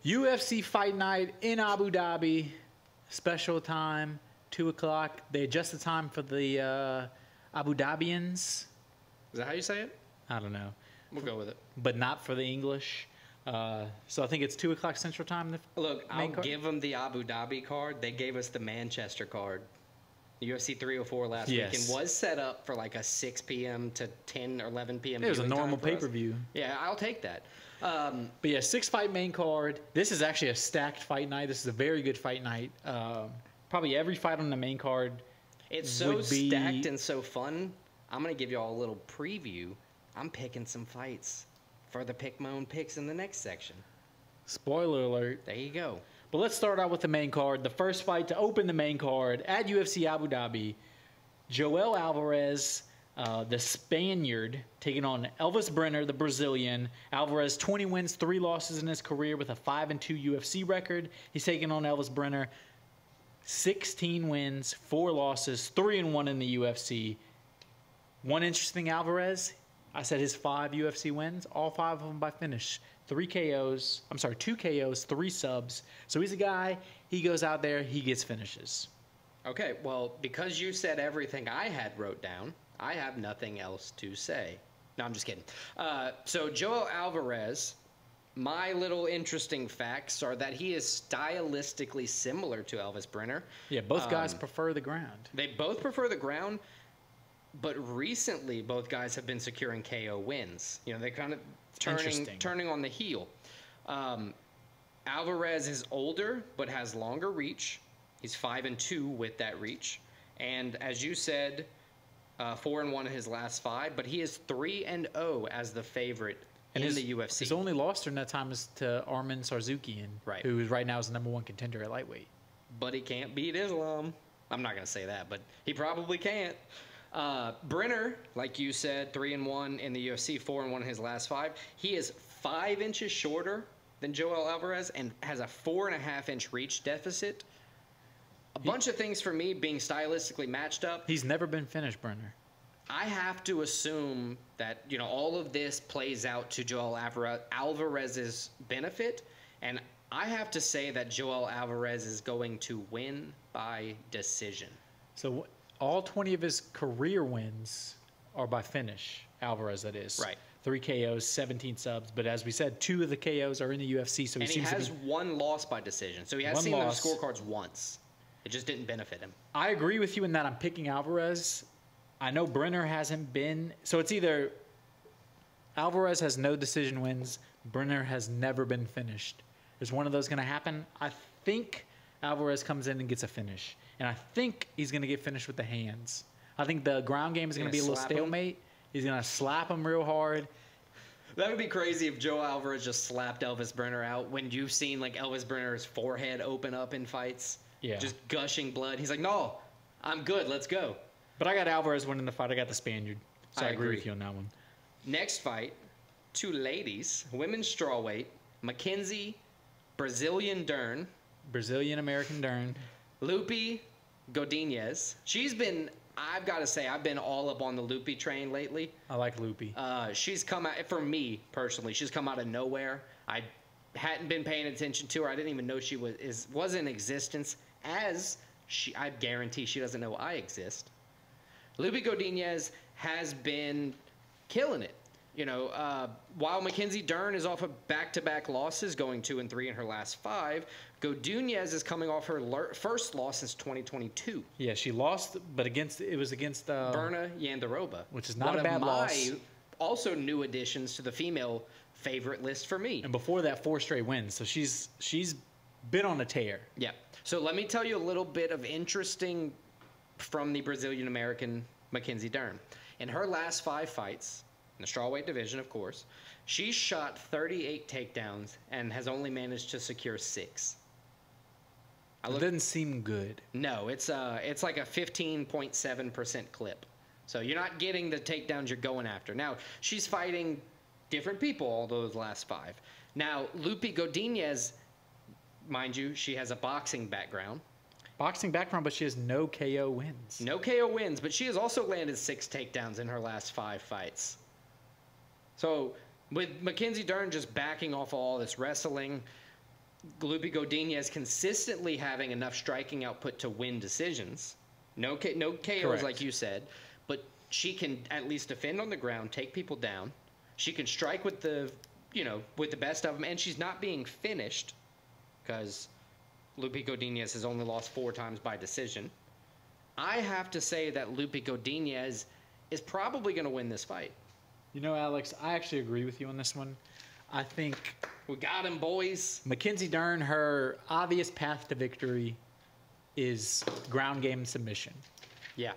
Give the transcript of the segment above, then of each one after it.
UFC Fight Night in Abu Dhabi. Special time, 2 o'clock. They adjust the time for the Abu Dhabians. Is that how you say it? I don't know. We'll go with it. But not for the English. So I think it's 2 o'clock Central Time. Look, I'll give them the Abu Dhabi card. They gave us the Manchester card. UFC 304 last weekend was set up for like a 6 p.m. to 10 or 11 p.m. It was a normal pay-per-view. Yeah, I'll take that. But yeah, 6-fight main card. This is actually a stacked fight night. This is a very good fight night. Probably every fight on the main card. It's so stacked and so fun. I'm going to give you all a little preview. I'm picking some fights for the Pick My Own Picks in the next section. Spoiler alert. There you go. But let's start out with the main card. The first fight to open the main card at UFC Abu Dhabi. Joel Alvarez, the Spaniard, taking on Elvis Brenner, the Brazilian. Alvarez, 20 wins, 3 losses in his career with a 5-2 UFC record. He's taking on Elvis Brenner, 16 wins, 4 losses, 3-1 in the UFC. One interesting Alvarez, I said his 5 UFC wins, all 5 of them by finish. 2 KOs, 3 subs. So he's a guy, he goes out there, he gets finishes. Okay, well, because you said everything I had wrote down, I have nothing else to say. No, I'm just kidding. So Joel Alvarez, my little interesting facts are that he is stylistically similar to Elvis Brenner. Yeah, both guys prefer the ground. They both prefer the ground, but recently both guys have been securing KO wins. You know, they kind of turning on the heel. Alvarez is older but has longer reach. He's 5-2 with that reach, and as you said, 4-1 in his last 5. But he is 3-0 as the favorite in the UFC. His only loss during that time is to Arman Tsarukyan, who right now is the #1 contender at lightweight. But he can't beat Islam. I'm not going to say that, but he probably can't. Brenner, like you said, 3-1 in the UFC, 4-1 in his last 5. He is 5 inches shorter than Joel Alvarez and has a 4.5-inch reach deficit. A bunch of things for me being stylistically matched up. He's never been finished, Brenner. I have to assume that, you know, all of this plays out to Joel Alvarez's benefit, and I have to say that Joel Alvarez is going to win by decision. So all 20 of his career wins are by finish, Alvarez, that is. Right. 3 KOs, 17 subs. But as we said, 2 of the KOs are in the UFC. So he has 1 loss by decision. So he has seen those scorecards once. It just didn't benefit him. I agree with you in that I'm picking Alvarez. I know Brenner hasn't been. So it's either Alvarez has no decision wins, Brenner has never been finished. Is one of those going to happen? I think Alvarez comes in and gets a finish. And I think he's going to get finished with the hands. I think the ground game is going to be a little stalemate. He's going to slap him real hard. That would be crazy if Joe Alvarez just slapped Elvis Brenner out when you've seen like Elvis Brenner's forehead open up in fights. Yeah. Just gushing blood. He's like, no, I'm good. Let's go. But I got Alvarez winning the fight. I got the Spaniard. So I agree with you on that one. Next fight, 2 ladies, women's strawweight, Mackenzie, Brazilian Dern. Brazilian-American Dern. Lupi Godinez. She's been, I've got to say, I've been all up on the Lupi train lately. I like Lupi. She's come out, for me personally, she's come out of nowhere. I hadn't been paying attention to her. I didn't even know she was in existence, as I guarantee she doesn't know I exist. Lupi Godinez has been killing it. You know, while Mackenzie Dern is off of back-to-back losses, going 2-3 in her last 5, Godinez is coming off her first loss since 2022. Yeah, she lost, but it was against Berna Yandarova, which is not a bad loss. Also new additions to the female favorite list for me. And before that, 4 straight wins. So she's been on a tear. Yeah. So let me tell you a little bit of interesting from the Brazilian-American Mackenzie Dern. In her last 5 fights, in the strawweight division, of course, she's shot 38 takedowns and has only managed to secure 6. It doesn't seem good. No, it's like a 15.7% clip. So you're not getting the takedowns you're going after. Now, she's fighting different people all those last 5. Now, Lupi Godinez, mind you, she has a boxing background. But she has no KO wins. No KO wins, but she has also landed 6 takedowns in her last 5 fights. So with Mackenzie Dern just backing off all this wrestling, Lupe Godinez consistently having enough striking output to win decisions. No KOs Correct. like you said, but she can at least defend on the ground, take people down. She can strike with the best of them, and she's not being finished because Lupe Godinez has only lost 4 times by decision. I have to say that Lupe Godinez is probably going to win this fight. You know, Alex, I actually agree with you on this one. I think We got him, boys. Mackenzie Dern, her obvious path to victory is ground game submission. Yeah.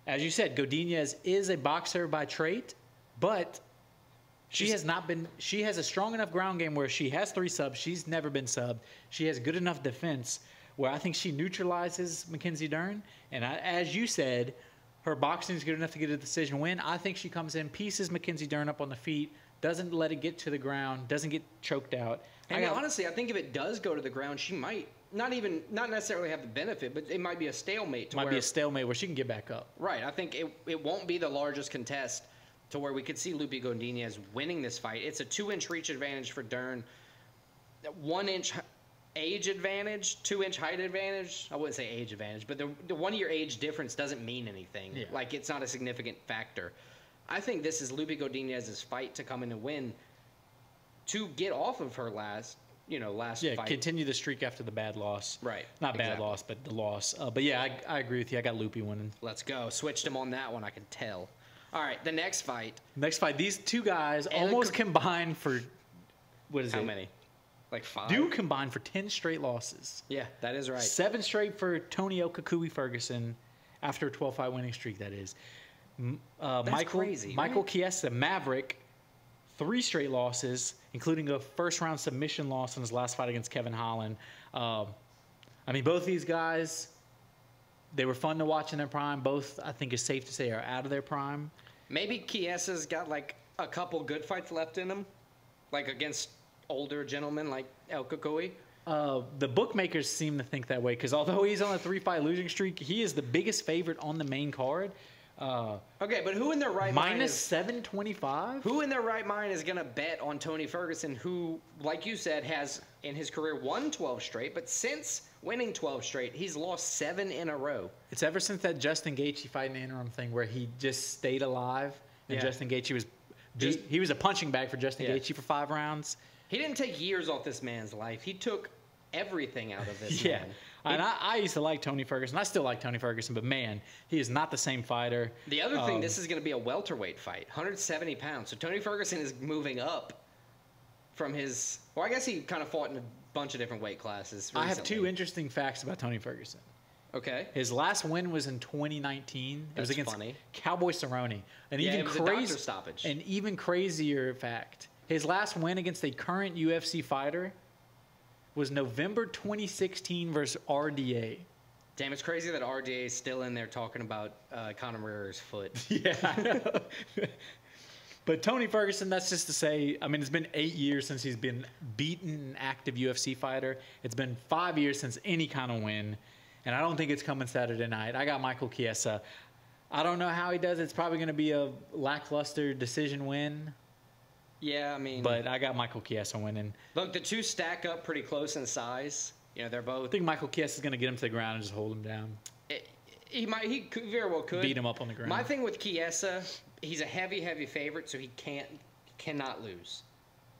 As you said, Godinez is a boxer by trait, but she has a strong enough ground game where she has 3 subs. She's never been subbed. She has good enough defense where I think she neutralizes Mackenzie Dern. And as you said, her boxing is good enough to get a decision win. I think she comes in, pieces Mackenzie Dern up on the feet, doesn't let it get to the ground, doesn't get choked out. And honestly, I think if it does go to the ground, she might not necessarily have the benefit, but it might be a stalemate. Might be a stalemate where she can get back up. Right. I think it won't be the largest contest to where we could see Lupe Godinez winning this fight. It's a 2-inch reach advantage for Dern, 1-inch age advantage, 2-inch height advantage. I wouldn't say age advantage, but the 1-year age difference doesn't mean anything. Yeah. Like, it's not a significant factor. I think this is Lupe Godinez's fight to come in and win to get off of her last fight. Continue the streak after the bad loss. Right. Not bad Exactly. loss, but the loss. But yeah, I agree with you. I got Lupe winning. Let's go. Switched him on that one, I can tell. All right, the next fight. Next fight, these two guys And almost combined for, what is How it? many? Like 5? Do combine for 10 straight losses. Yeah, that is right. 7 straight for Tony Okakui Ferguson after a 12-fight winning streak, that is. Crazy, Michael right? Chiesa, Maverick, 3 straight losses, including a first-round submission loss in his last fight against Kevin Holland. I mean, both these guys, they were fun to watch in their prime. Both, I think it's safe to say, are out of their prime. Maybe Chiesa's got like a couple good fights left in him, like against older gentlemen like El Kakui. The bookmakers seem to think that way because although he's on a 3-fight losing streak, he is the biggest favorite on the main card. Okay, but who in their right mind Minus is 725? who in their right mind is going to bet on Tony Ferguson, who, like you said, has in his career won 12 straight, but since winning 12 straight, he's lost 7 in a row. It's ever since that Justin Gaethje fight in the interim thing where he just stayed alive and Yeah. Justin Gaethje was he was a punching bag for Justin Gaethje for 5 rounds. He didn't take years off this man's life. He took everything out of this Yeah. man. And I used to like Tony Ferguson. I still like Tony Ferguson, but man, he is not the same fighter. The other thing, this is going to be a welterweight fight, 170 pounds. So Tony Ferguson is moving up from his. Well, I guess he kind of fought in a bunch of different weight classes recently. I have 2 interesting facts about Tony Ferguson. Okay. His last win was in 2019. It was That's against funny. Cowboy Cerrone. It was a doctor stoppage. An even crazier fact. His last win against a current UFC fighter was November 2016 versus RDA. Damn, it's crazy that RDA is still in there talking about Conor McGregor's foot. Yeah. I know. But Tony Ferguson, that's just to say, I mean, it's been 8 years since he's been beaten an active UFC fighter. It's been 5 years since any kind of win. And I don't think it's coming Saturday night. I got Michael Chiesa. I don't know how he does. It's probably going to be a lackluster decision win. Yeah, I mean. But I got Michael Chiesa winning. Look, the two stack up pretty close in size. You know, they're both. I think Michael Chiesa is going to get him to the ground and just hold him down. He could, very well could. Beat him up on the ground. My thing with Chiesa, he's a heavy favorite, so he cannot lose.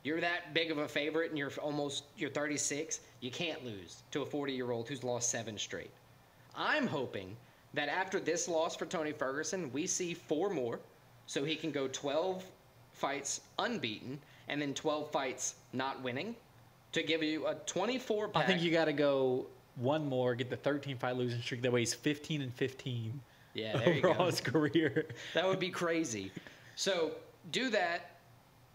You're that big of a favorite and you're 36, you can't lose to a 40-year-old who's lost 7 straight. I'm hoping that after this loss for Tony Ferguson, we see 4 more so he can go 12 fights unbeaten and then 12 fights not winning to give you a 24-pack. I think you got to go one more, get the 13-fight losing streak. That way he's 15-15. Yeah, there you go. Overall his career. That would be crazy. So do that.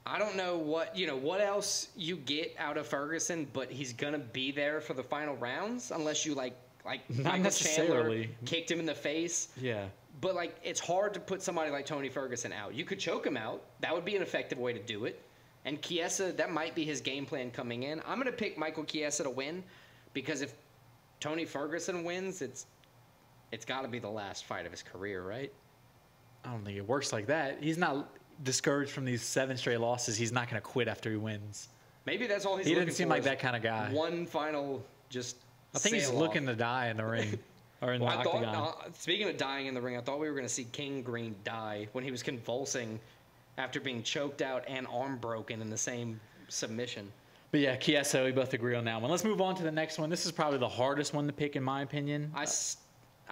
I don't know what else you get out of Ferguson, but he's gonna be there for the final rounds unless you like Not Michael Chandler necessarily. kicked him in the face. Yeah. But it's hard to put somebody like Tony Ferguson out. You could choke him out. That would be an effective way to do it. And Chiesa, that might be his game plan coming in. I'm gonna pick Michael Chiesa to win because if Tony Ferguson wins, it's got to be the last fight of his career, right? I don't think it works like that. He's not discouraged from these 7 straight losses. He's not going to quit after he wins. Maybe that's all he's He looking didn't seem for like is that kind of guy. One final just I think he's sail looking off. to die in the ring or in the Well, I octagon. thought, speaking of dying in the ring, I thought we were going to see King Green die when he was convulsing after being choked out and arm broken in the same submission. But yeah, Kieso, we both agree on that one. Let's move on to the next one. This is probably the hardest one to pick, in my opinion. I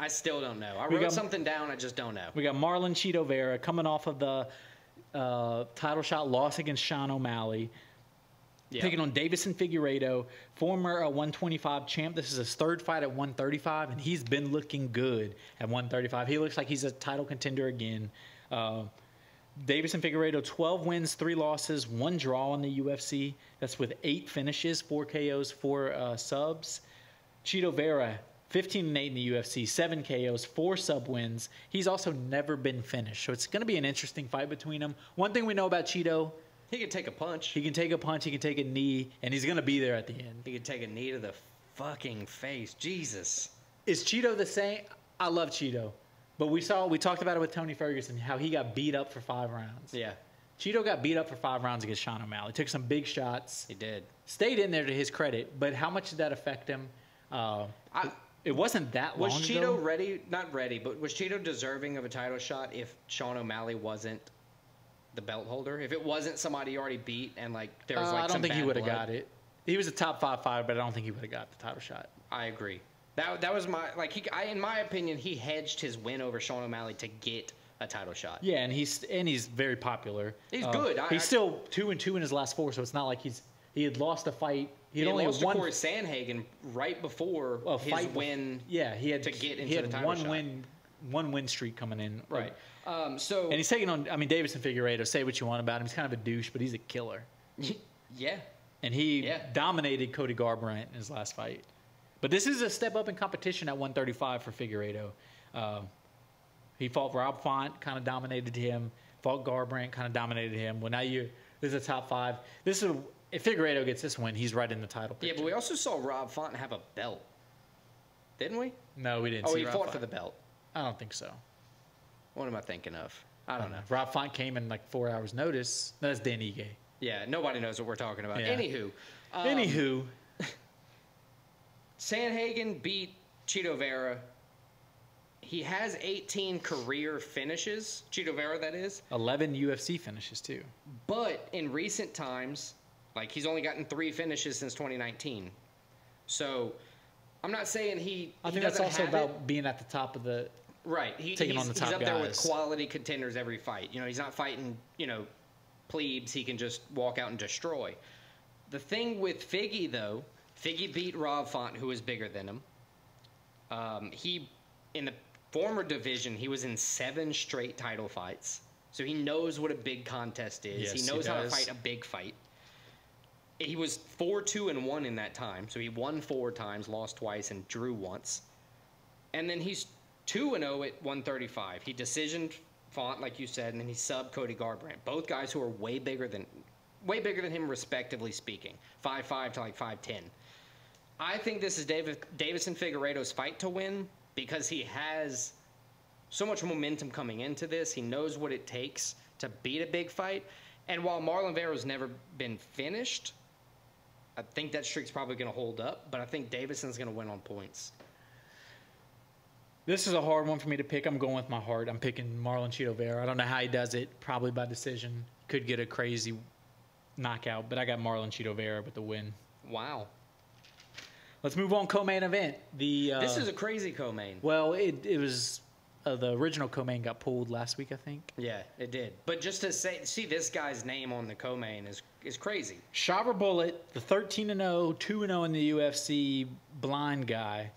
still don't know. I We wrote got- something down. I just don't know. We got Marlon Cheeto Vera coming off of the title shot loss against Sean O'Malley. Yeah. Taking on Davison Figueiredo, former 125 champ. This is his third fight at 135, and he's been looking good at 135. He looks like he's a title contender again. Davison Figueiredo, 12 wins, 3 losses, 1 draw in the UFC. That's with 8 finishes, 4 KOs, 4 subs. Cheeto Vera, 15-8 in the UFC, 7 KOs, 4 sub wins. He's also never been finished, so it's going to be an interesting fight between them. One thing we know about Cheeto, He could take a punch. he can take a punch, he can take a knee, and he's going to be there at the end. He could take a knee to the fucking face. Jesus. Is Cheeto the same? I love Cheeto, but we talked about it with Tony Ferguson, how he got beat up for 5 rounds. Yeah, Cheeto got beat up for 5 rounds against Sean O'Malley. Took some big shots. he did. Stayed in there to his credit, but how much did that affect him? It wasn't that long Was ago. Cheeto ready? Not ready, but was Cheeto deserving of a title shot if Sean O'Malley wasn't the belt holder? If it wasn't somebody he already beat and like there was like I don't some think he bad would have blood? got it. He was a top 5 fighter, but I don't think he would have got the title shot. I agree. That was my in my opinion he hedged his win over Sean O'Malley to get a title shot. Yeah, and he's very popular. He's good. He's still 2-2 in his last 4, so it's not like he had lost a fight. He had only lost one to Cory Sandhagen right before his fight. win. Yeah, he had to get into he had the title one shot. one win streak coming in. Right. So And he's taking on. I mean, Davison Figueiredo. Say what you want about him. He's kind of a douche, but he's a killer. yeah. And he Yeah. dominated Cody Garbrandt in his last fight. But this is a step up in competition at 135 for Figueiredo. He fought Rob Font, kind of dominated him. Fought Garbrandt, kind of dominated him. Well, now this is a top 5. If Figueiredo gets this win, he's right in the title picture. Yeah, but we also saw Rob Font have a belt, didn't we? No, we didn't Oh, see he Rob fought Font. for the belt. I don't think so. What am I thinking of? I don't know. Rob Font came in like 4 hours notice. No, that's Dan Ige. Yeah, nobody knows what we're talking about. Yeah. Anywho, Sandhagen beat Cheeto Vera. He has 18 career finishes, Cheeto Vera that is. 11 UFC finishes too. But in recent times, like he's only gotten 3 finishes since 2019. So I'm not saying I he think that's doesn't also have about it. being at the top of the. Right. taking on the top he's up there with guys. quality contenders every fight. You know, he's not fighting, plebes he can just walk out and destroy. The thing with Figgy, though, Figgy beat Rob Font, who was bigger than him. In the former division, he was in 7 straight title fights. So he knows what a big contest is. Yes, he he knows how to does. fight a big fight. He was 4-2-1 in that time. So he won 4 times, lost twice, and drew once. And then he's 2-0 at 135. He decisioned Font, like you said, and then he subbed Cody Garbrandt. Both guys who are way bigger than him, respectively speaking. 5'5" to like 5'10". I think this is Davison Figueiredo's fight to win because he has so much momentum coming into this. He knows what it takes to beat a big fight. And while Marlon Vera's never been finished, I think that streak's probably going to hold up. But I think Davison's going to win on points. This is a hard one for me to pick. I'm going with my heart. I'm picking Marlon Cheeto Vera. I don't know how he does it. Probably by decision. Could get a crazy knockout, but I got Marlon Cheeto Vera with the win. Wow. Let's move on. Co-main event. This is a crazy co-main. Well, it was the original co-main got pulled last week, I think. Yeah, it did. But just to see this guy's name on the co-main is crazy. Shabber Bullet, the 13-0, 2-0 in the UFC blind guy.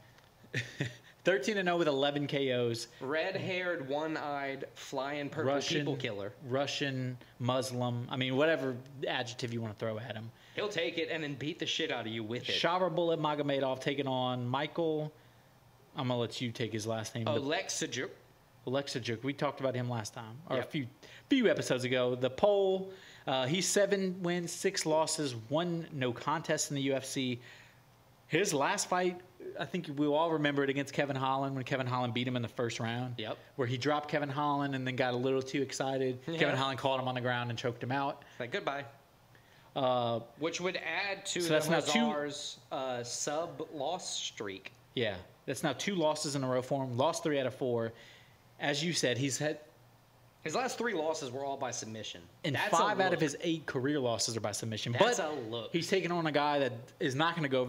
13-0 with 11 KOs. Red-haired, one-eyed, flying purple people killer. Russian, Muslim. I mean, whatever adjective you want to throw at him. He'll take it and then beat the shit out of you with it. Shabber Bullet Magomedov taking on Michael. I'm going to let you take his last name. Alexajuk. Alexajuk. We talked about him last time, or Yep. a few episodes ago. The Pole, he's 7 wins, 6 losses, 1 no contest in the UFC. His last fight, I think we all remember it against Kevin Holland when Kevin Holland beat him in the first round. Yep. Where he dropped Kevin Holland and then got a little too excited. Yeah. Kevin Holland caught him on the ground and choked him out. Like, goodbye. Which would add to So the that's now Hazar's sub-loss streak. Yeah, that's now 2 losses in a row for him. Lost 3 out of 4. As you said, he's had His last 3 losses were all by submission. and That's 5 a out of look. his 8 career losses are by submission. That's but a look. he's taking on a guy that is not going to go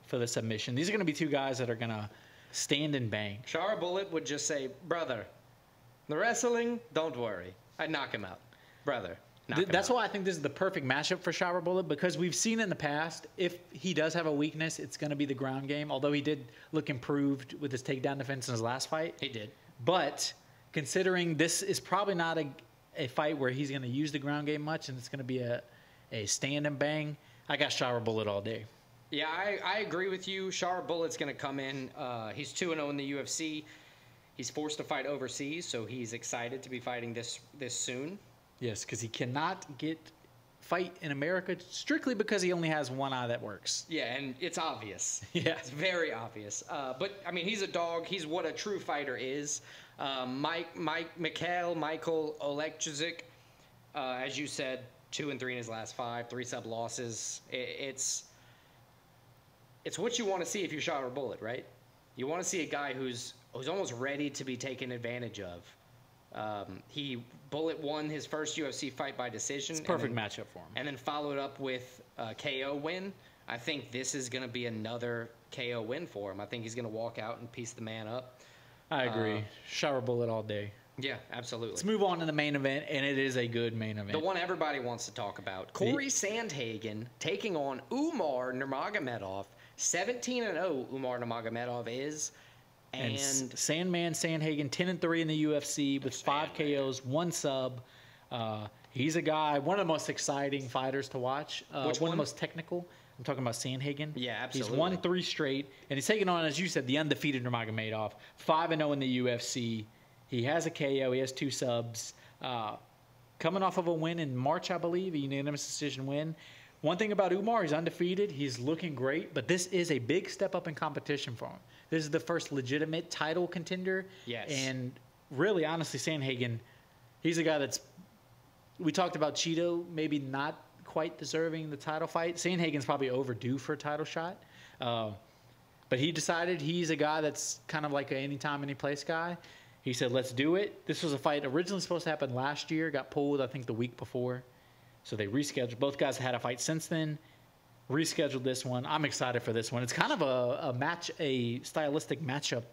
for the submission. These are going to be 2 guys that are going to stand and bang. Shara Bullet would just say, brother, the wrestling, don't worry. I'd knock him out. Brother, knock him That's out. why I think this is the perfect matchup for Shower Bullet, because we've seen in the past, if he does have a weakness, it's going to be the ground game, although he did look improved with his takedown defense in his last fight. He did. But considering this is probably not a fight where he's going to use the ground game much and it's going to be a stand and bang, I got Shower Bullet all day. Yeah, I agree with you. Shara Bullet's going to come in. He's 2-0 in the UFC. He's forced to fight overseas, so he's excited to be fighting this soon. Yes, because he cannot fight in America strictly because he only has one eye that works. Yeah, and it's obvious. Yeah. It's very obvious. But, I mean, he's a dog. He's what a true fighter is. Michael Oleksiejczuk, as you said, 2-3 in his last 5, 3 sub losses. It's what you want to see if you're Shara Bullet, right? You want to see a guy who's almost ready to be taken advantage of. Bullet won his first UFC fight by decision. It's a perfect matchup for him. And then followed up with a KO win. I think this is going to be another KO win for him. I think he's going to walk out and piece the man up. I agree. Shower Bullet all day. Yeah, absolutely. Let's move on to the main event, and it is a good main event. The one everybody wants to talk about. Cory Sandhagen taking on Umar Nurmagomedov. 17-0 Umar Nurmagomedov is. And Sandman Sandhagen, 10-3 in the UFC with 5 KOs, 1 sub. He's a guy, one of the most exciting fighters to watch. One of the most technical. I'm talking about Sandhagen. Yeah, absolutely. He's won 3 straight, and he's taking on, as you said, the undefeated Nurmagomedov. 5-0 in the UFC. He has a KO. He has 2 subs. Coming off of a win in March, I believe, a unanimous decision win. One thing about Umar, he's undefeated. He's looking great, but this is a big step up in competition for him. This is the first legitimate title contender. Yes. And really, honestly, Sandhagen, he's a guy that's – we talked about Cheeto maybe not quite deserving the title fight. Sandhagen's probably overdue for a title shot. But he decided he's a guy that's kind of like an anytime, anyplace guy. He said, let's do it. This was a fight originally supposed to happen last year. Got pulled, I think, the week before. So they rescheduled. Both guys had a fight since then. Rescheduled this one. I'm excited for this one. It's kind of a stylistic matchup,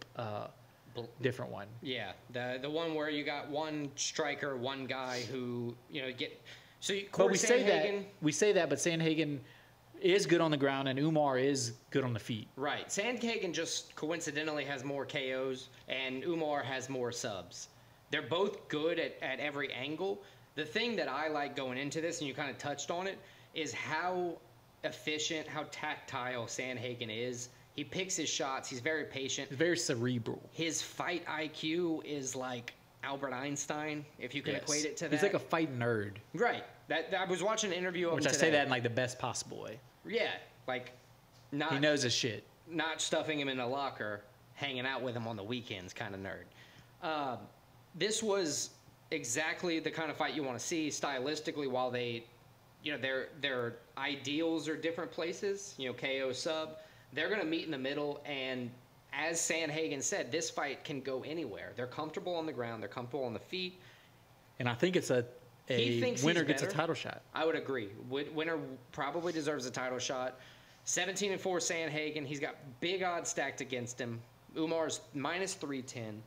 different one. yeah, the one where you got one striker, one guy who get. So But we say that, but Sandhagen is good on the ground and Umar is good on the feet. Right. Sandhagen just coincidentally has more KOs and Umar has more subs. They're both good at every angle. The thing that I like going into this, and you kind of touched on it, is how efficient, how tactile Sandhagen is. He picks his shots. He's very patient. He's very cerebral. His fight IQ is like Albert Einstein, if you can equate it to that. He's like a fight nerd. Right. I was watching an interview of him Which I today. say that in like the best possible way. Yeah. Like, He knows his shit. not stuffing him in a locker, hanging out with him on the weekends kind of nerd. This was exactly the kind of fight you want to see stylistically. While they, their ideals are different places. KO sub. They're going to meet in the middle, and as Sandhagen said, this fight can go anywhere. They're comfortable on the ground. They're comfortable on the feet. And I think it's a winner gets a title shot. I would agree. Winner probably deserves a title shot. 17-4 Sandhagen. He's got big odds stacked against him. Umar's -310.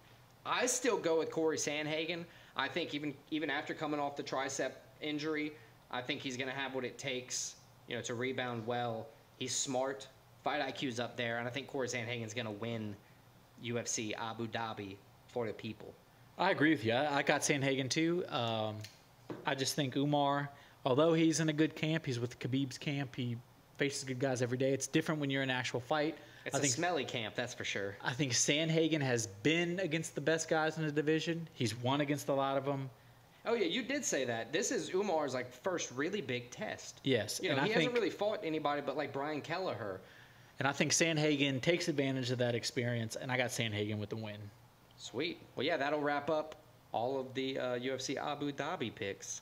I still go with Cory Sandhagen. I think even after coming off the tricep injury, I think he's going to have what it takes, to rebound well. He's smart. Fight IQ's up there, and I think Cory Sandhagen's going to win UFC Abu Dhabi for the people. I agree with you. I got Sandhagen too. I just think Umar, although he's in a good camp, he's with Khabib's camp. He faces good guys every day. It's different when you're in an actual fight. It's a smelly camp, that's for sure. I think Sandhagen has been against the best guys in the division. He's won against a lot of them. Oh, yeah, you did say that. This is Umar's, first really big test. Yes. He hasn't really fought anybody but, Brian Kelleher. And I think Sandhagen takes advantage of that experience, and I got Sandhagen with the win. Sweet. Well, yeah, that'll wrap up all of the UFC Abu Dhabi picks.